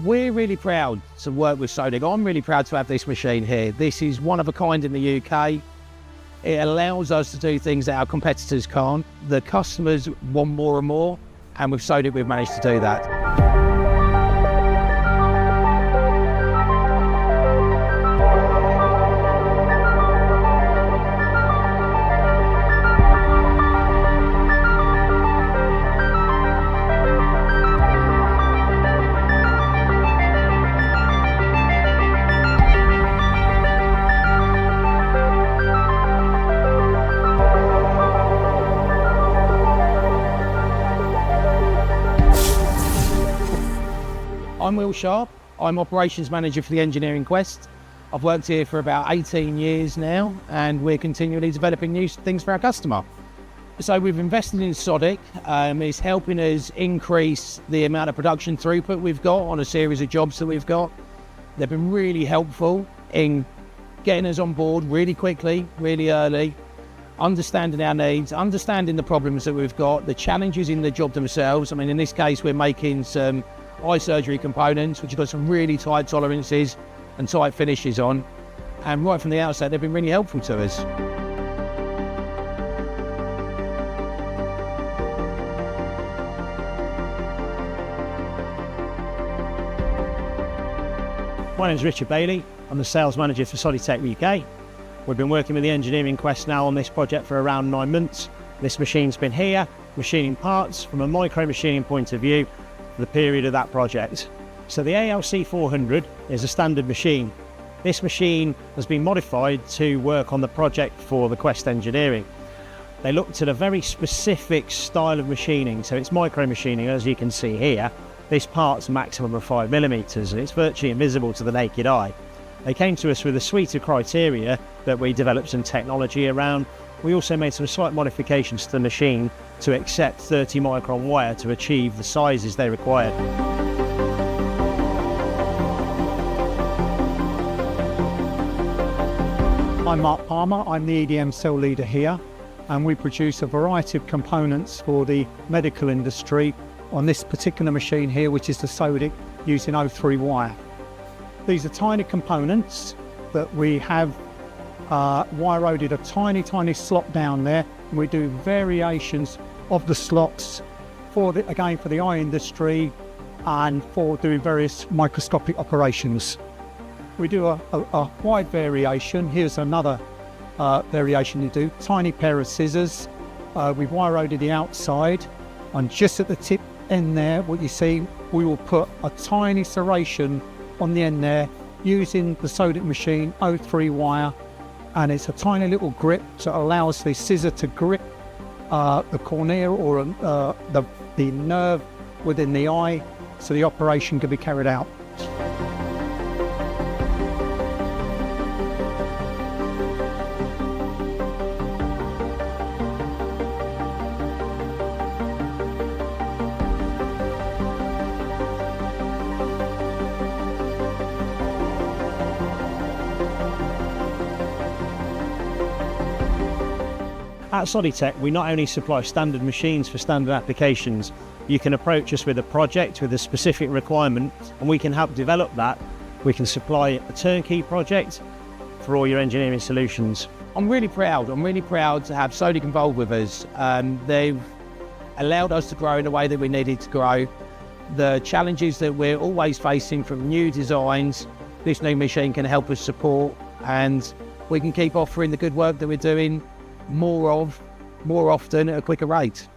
We're really proud to work with Sodick. I'm really proud to have this machine here. This is one of a kind in the UK. It allows us to do things that our competitors can't. The customers want more and more, and with Sodick we've managed to do that. I'm Will Sharp. I'm Operations Manager for the Engineering Quest. I've worked here for about 18 years now, and we're continually developing new things for our customer. So we've invested in Sodick. It's helping us increase the amount of production throughput we've got on a series of jobs that we've got. They've been really helpful in getting us on board really quickly, really early, understanding our needs, understanding the problems that we've got, the challenges in the job themselves. I mean, in this case, we're making some eye surgery components, which have got some really tight tolerances and tight finishes on. And right from the outset, they've been really helpful to us. My name is Richard Bailey. I'm the sales manager for Sodick UK. We've been working with the Engineering Quest now on this project for around 9 months. This machine's been here, machining parts from a micro machining point of view for the period of that project. So the ALC 400 is a standard machine. This machine has been modified to work on the project for the Quest Engineering. They looked at a very specific style of machining, so it's micro machining, as you can see here. This part's maximum of 5mm, and it's virtually invisible to the naked eye. They came to us with a suite of criteria that we developed some technology around. We also made some slight modifications to the machine to accept 30 micron wire to achieve the sizes they required. I'm Mark Palmer, I'm the EDM cell leader here, and we produce a variety of components for the medical industry on this particular machine here, which is the Sodick, using O3 wire. These are tiny components that we have wire-roded a tiny slot down there, and we do variations of the slots for the eye industry and for doing various microscopic operations. We do a wide variation. Here's another variation you do. Tiny pair of scissors. We've wire-roded the outside, and just at the tip end there, what you see, we will put a tiny serration on the end there using the Sodick machine O3 wire, and it's a tiny little grip, so it allows the scissor to grip the cornea or the nerve within the eye, so the operation can be carried out. At Sodick, we not only supply standard machines for standard applications. You can approach us with a project with a specific requirement, and we can help develop that. We can supply a turnkey project for all your engineering solutions. I'm really proud to have Sodick involved with us. They've allowed us to grow in the way that we needed to grow. The challenges that we're always facing from new designs, this new machine can help us support, and we can keep offering the good work that we're doing more often at a quicker rate.